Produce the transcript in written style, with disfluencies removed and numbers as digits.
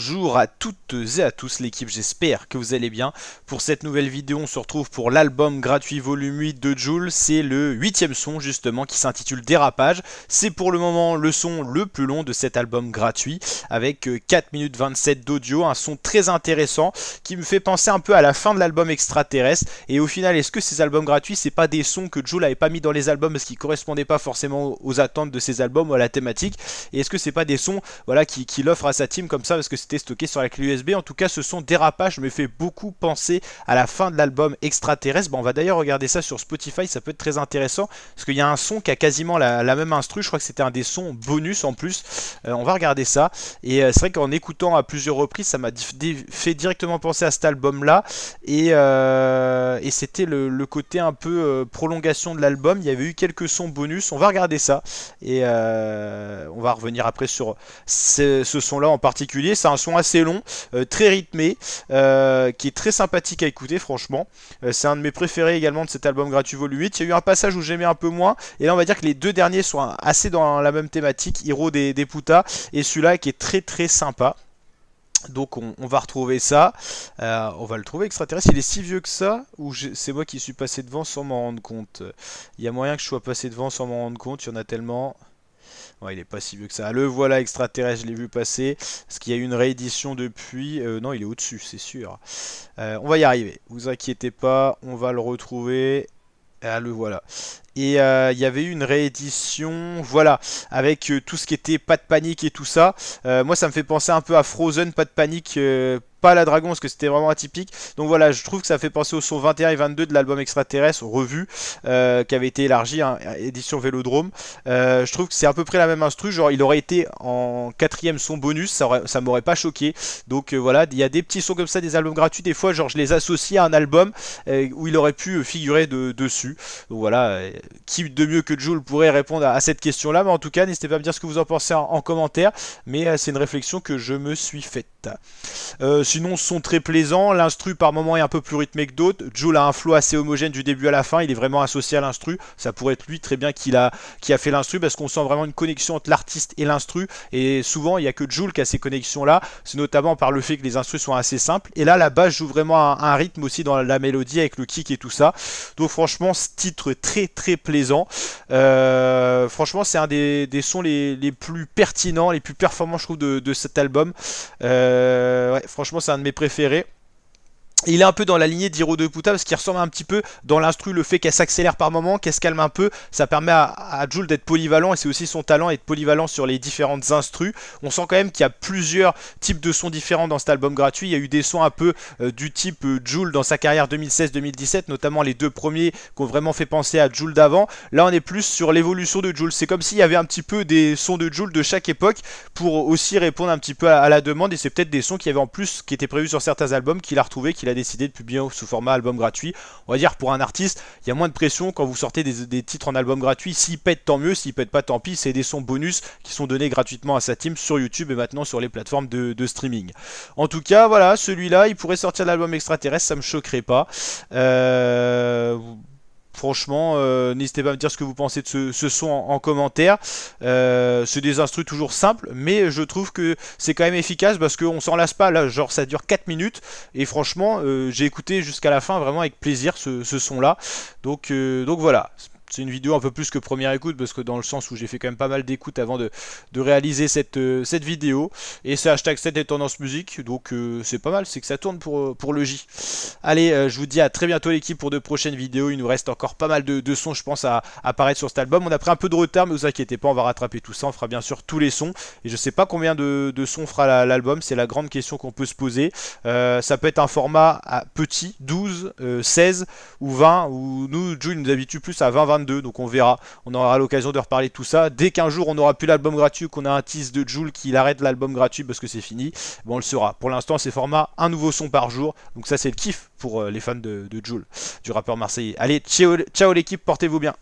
Bonjour à toutes et à tous l'équipe, j'espère que vous allez bien. Pour cette nouvelle vidéo, on se retrouve pour l'album gratuit volume 8 de Jul. C'est le 8e son justement qui s'intitule Dérapage. C'est pour le moment le son le plus long de cet album gratuit avec 4 minutes 27 d'audio. Un son très intéressant qui me fait penser un peu à la fin de l'album Extraterrestre. Et au final, est-ce que ces albums gratuits, c'est pas des sons que Jul n'avait pas mis dans les albums parce qu'ils correspondaient pas forcément aux attentes de ces albums ou à la thématique? Et est-ce que c'est pas des sons voilà, qu'il offre à sa team comme ça parce que c'était stocké sur la clé USB? En tout cas, ce son Dérapage me fait beaucoup penser à la fin de l'album Extraterrestre. Bon, on va d'ailleurs regarder ça sur Spotify, ça peut être très intéressant parce qu'il y a un son qui a quasiment la même instru. Je crois que c'était un des sons bonus en plus. On va regarder ça. Et c'est vrai qu'en écoutant à plusieurs reprises, ça m'a fait directement penser à cet album-là. Et c'était le côté un peu prolongation de l'album. Il y avait eu quelques sons bonus. On va regarder ça. Et on va revenir après sur ce son-là en particulier. C'est un son assez long, très rythmé, qui est très sympathique à écouter franchement. C'est un de mes préférés également de cet album gratuit volume 8. Il y a eu un passage où j'aimais un peu moins, et là on va dire que les deux derniers sont assez dans la même thématique, Hiro des Putas, et celui-là qui est très très sympa. Donc on va retrouver ça, on va le trouver Extraterrestre. Il est si vieux que ça, ou c'est moi qui suis passé devant sans m'en rendre compte? Il y a moyen que je sois passé devant sans m'en rendre compte, il y en a tellement. Ouais, il est pas si vieux que ça. Le voilà Extraterrestre, je l'ai vu passer. Est-ce qu'il y a eu une réédition depuis? Non, il est au-dessus, c'est sûr. On va y arriver, vous inquiétez pas, on va le retrouver. Ah, le voilà. Et il y avait eu une réédition, voilà, avec tout ce qui était Pas de panique et tout ça. Moi, ça me fait penser un peu à Frozen, Pas de panique, pas à la Dragon, parce que c'était vraiment atypique. Donc voilà, je trouve que ça fait penser au son 21 et 22 de l'album Extraterrestre, revu, qui avait été élargi, hein, édition Vélodrome. Je trouve que c'est à peu près la même instru, genre il aurait été en 4e son bonus, ça m'aurait pas choqué. Donc voilà, il y a des petits sons comme ça, des albums gratuits, des fois, genre je les associe à un album où il aurait pu figurer dessus. Donc voilà, qui de mieux que Jul pourrait répondre à cette question-là, mais en tout cas, n'hésitez pas à me dire ce que vous en pensez en commentaire, mais c'est une réflexion que je me suis faite. Sinon, son très plaisant, l'instru par moment est un peu plus rythmé que d'autres. Jul a un flow assez homogène du début à la fin, il est vraiment associé à l'instru. Ça pourrait être lui très bien qui a fait l'instru parce qu'on sent vraiment une connexion entre l'artiste et l'instru. Et souvent, il n'y a que Jul qui a ces connexions-là. C'est notamment par le fait que les instrus sont assez simples. Et là, la basse joue vraiment un rythme aussi dans la mélodie avec le kick et tout ça. Donc franchement, ce titre très très plaisant. Franchement, c'est un des sons les plus pertinents, les plus performants, je trouve, de cet album. Ouais, franchement, c'est un de mes préférés. Il est un peu dans la lignée d'Hiro de Puta parce qu'il ressemble un petit peu dans l'instru, le fait qu'elle s'accélère par moment, qu'elle se calme un peu, ça permet à Jul d'être polyvalent et c'est aussi son talent d'être polyvalent sur les différentes instrus. On sent quand même qu'il y a plusieurs types de sons différents dans cet album gratuit. Il y a eu des sons un peu du type Jul dans sa carrière 2016-2017, notamment les deux premiers qui ont vraiment fait penser à Jul d'avant. Là on est plus sur l'évolution de Jul. C'est comme s'il y avait un petit peu des sons de Jul de chaque époque pour aussi répondre un petit peu à la demande, et c'est peut-être des sons qui avaient en plus, qui étaient prévus sur certains albums, qu'il a retrouvé, qu'il a décidé de publier sous format album gratuit. On va dire pour un artiste, il y a moins de pression quand vous sortez des titres en album gratuit. S'ils pètent, tant mieux, s'ils pètent pas, tant pis. C'est des sons bonus qui sont donnés gratuitement à sa team sur YouTube et maintenant sur les plateformes de streaming. En tout cas, voilà, celui-là, il pourrait sortir de l'album Extraterrestre, ça me choquerait pas. Franchement, n'hésitez pas à me dire ce que vous pensez de ce son en commentaire. C'est des instrus toujours simples, mais je trouve que c'est quand même efficace parce qu'on s'en lasse pas. Là, genre ça dure 4 minutes et franchement, j'ai écouté jusqu'à la fin vraiment avec plaisir ce son-là. Donc voilà. C'est une vidéo un peu plus que première écoute parce que dans le sens où j'ai fait quand même pas mal d'écoutes avant de réaliser cette vidéo. Et c'est hashtag 7 et tendance musique, donc c'est pas mal, c'est que ça tourne pour le J. Allez, je vous dis à très bientôt l'équipe pour de prochaines vidéos. Il nous reste encore pas mal de sons je pense à apparaître sur cet album. On a pris un peu de retard mais vous inquiétez pas, on va rattraper tout ça. On fera bien sûr tous les sons. Et je sais pas combien de sons fera l'album, c'est la grande question qu'on peut se poser. Ça peut être un format petit, 12, 16 ou 20, ou nous, Jul nous habitue plus à 20-22. Donc on verra, on aura l'occasion de reparler de tout ça. Dès qu'un jour on aura plus l'album gratuit, qu'on a un tease de Jul qui arrête l'album gratuit parce que c'est fini, bon, on le saura. Pour l'instant c'est format un nouveau son par jour, donc ça c'est le kiff pour les fans de Jul, du rappeur marseillais. Allez, ciao l'équipe, portez-vous bien.